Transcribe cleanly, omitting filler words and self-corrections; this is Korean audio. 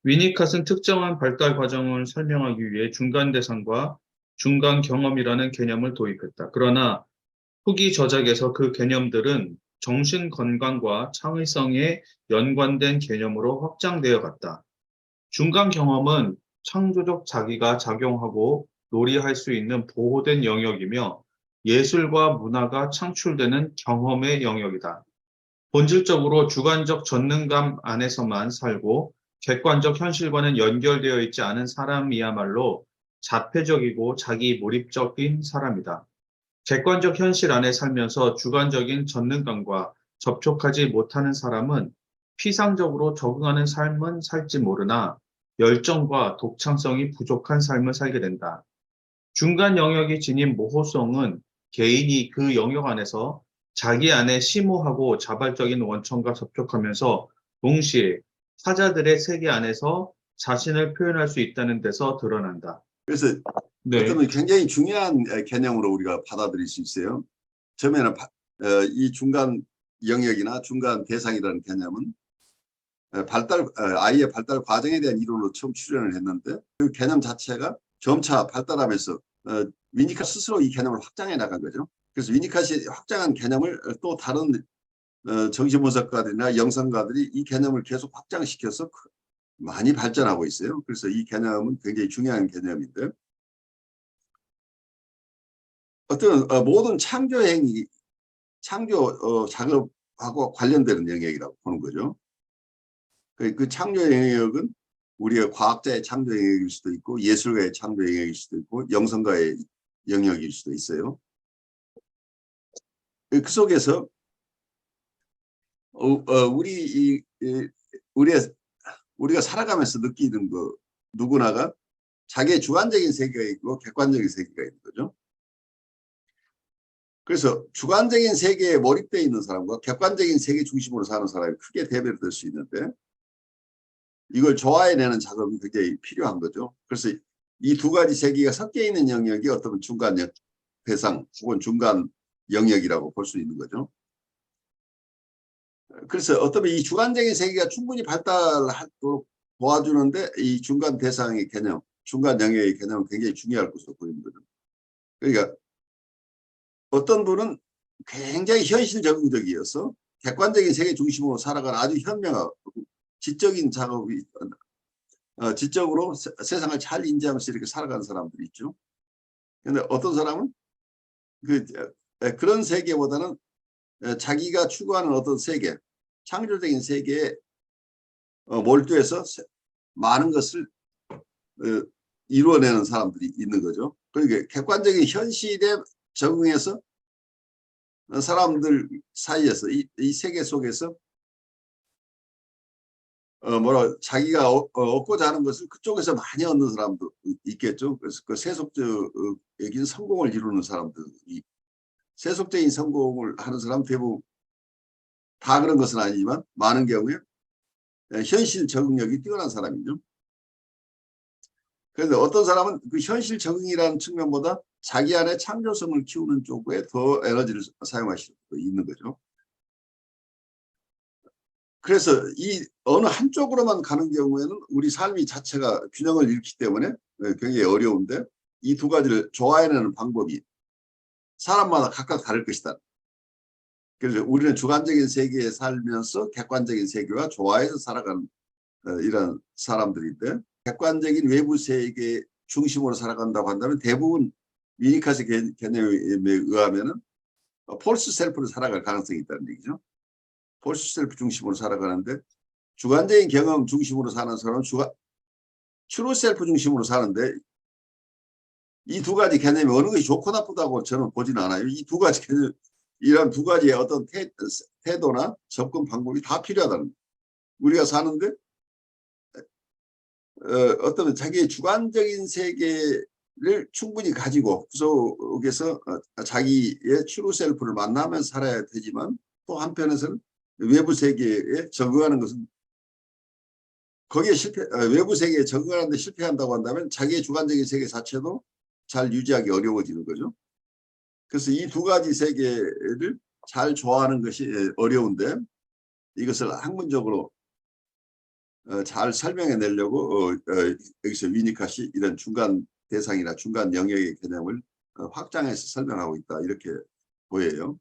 위니캇은 특정한 발달 과정을 설명하기 위해 중간 대상과 중간 경험이라는 개념을 도입했다. 그러나 후기 저작에서 그 개념들은 정신 건강과 창의성에 연관된 개념으로 확장되어 갔다. 중간 경험은 창조적 자기가 작용하고 놀이할 수 있는 보호된 영역이며 예술과 문화가 창출되는 경험의 영역이다. 본질적으로 주관적 전능감 안에서만 살고 객관적 현실과는 연결되어 있지 않은 사람이야말로 자폐적이고 자기 몰입적인 사람이다. 객관적 현실 안에 살면서 주관적인 전능감과 접촉하지 못하는 사람은 피상적으로 적응하는 삶은 살지 모르나 열정과 독창성이 부족한 삶을 살게 된다. 중간 영역이 지닌 모호성은 개인이 그 영역 안에서 자기 안에 심오하고 자발적인 원천과 접촉하면서 동시에 타자들의 세계 안에서 자신을 표현할 수 있다는 데서 드러난다. 그래서 네. 어쩌면 굉장히 중요한 개념으로 우리가 받아들일 수 있어요. 처음에는 이 중간 영역이나 중간 대상이라는 개념은 아이의 발달 과정에 대한 이론으로 처음 출연을 했는데 그 개념 자체가 점차 발달하면서 위니캇 스스로 이 개념을 확장해 나간 거죠. 그래서 위니캇이 확장한 개념을 또 다른 정신분석가들이나 영성가들이 이 개념을 계속 확장시켜서 많이 발전하고 있어요. 그래서 이 개념은 굉장히 중요한 개념인데 어떤 모든 창조 행위, 창조 작업하고 관련되는 영역이라고 보는 거죠. 그 창조 영역은 우리가 과학자의 창조 영역일 수도 있고 예술가의 창조 영역일 수도 있고 영성가의 영역일 수도 있어요. 그 속에서 우리가 살아가면서 느끼는 거 누구나가 자기의 주관적인 세계가 있고 객관적인 세계가 있는 거죠. 그래서 주관적인 세계에 몰입되어 있는 사람과 객관적인 세계 중심으로 사는 사람이 크게 대별될 수 있는데 이걸 조화해내는 작업이 굉장히 필요한 거죠. 그래서 이 두 가지 세계가 섞여 있는 영역이 어떤 중간 대상 혹은 중간 영역이라고 볼 수 있는 거죠. 그래서 어쩌면 이 주관적인 세계가 충분히 발달하도록 도와주는데 이 중간 대상의 개념, 중간 영역의 개념은 굉장히 중요할 것으로 보이는 거죠. 그러니까 어떤 분은 굉장히 현실 적응적이어서 객관적인 세계 중심으로 살아가는 아주 현명하고 지적인 작업이 지적으로 세상을 잘 인지하면서 이렇게 살아가는 사람들이 있죠. 그런데 어떤 사람은 그런 세계보다는 자기가 추구하는 어떤 세계, 창조적인 세계에 몰두해서 많은 것을 이루어내는 사람들이 있는 거죠. 그러니까 객관적인 현실에 적응해서 사람들 사이에서 이 세계 속에서 자기가 얻고자 하는 것을 그쪽에서 많이 얻는 사람도 있겠죠. 그래서 그 세속적인 성공을 이루는 사람들이 세속적인 성공을 하는 사람 대부분 다 그런 것은 아니지만 많은 경우에 현실 적응력이 뛰어난 사람이죠. 그런데 어떤 사람은 그 현실 적응이라는 측면보다 자기 안에 창조성을 키우는 쪽에 더 에너지를 사용하실 수도 있는 거죠. 그래서 이 어느 한쪽으로만 가는 경우에는 우리 삶이 자체가 균형을 잃기 때문에 굉장히 어려운데 이 두 가지를 조화해내는 방법이 사람마다 각각 다를 것이다. 그래서 우리는 주관적인 세계에 살면서 객관적인 세계와 조화해서 살아가는 이런 사람들인데 객관적인 외부 세계 중심으로 살아간다고 한다면 대부분 위니카스 개념에 의하면은 폴스 셀프로 살아갈 가능성이 있다는 얘기죠. 폴스 셀프 중심으로 살아가는데 주관적인 경험 중심으로 사는 사람은 트루 셀프 중심으로 사는데 이 두 가지 개념이 어느 것이 좋고 나쁘다고 저는 보지는 않아요. 이 두 가지 개념, 이런 두 가지의 어떤 태도나 접근 방법이 다 필요하다는 거예요. 우리가 사는데 어떤 자기의 주관적인 세계를 충분히 가지고 그 속에서 자기의 트루 셀프를 만나면서 살아야 되지만 또 한편에서는 외부 세계에 적응하는 것은 거기에 외부 세계에 적응하는데 실패한다고 한다면 자기의 주관적인 세계 자체도 잘 유지하기 어려워지는 거죠. 그래서 이 두 가지 세계를 잘 조화하는 것이 어려운데 이것을 학문적으로 잘 설명해 내려고 여기서 위니카시 이런 중간 대상이나 중간 영역의 개념을 확장해서 설명하고 있다 이렇게 보여요.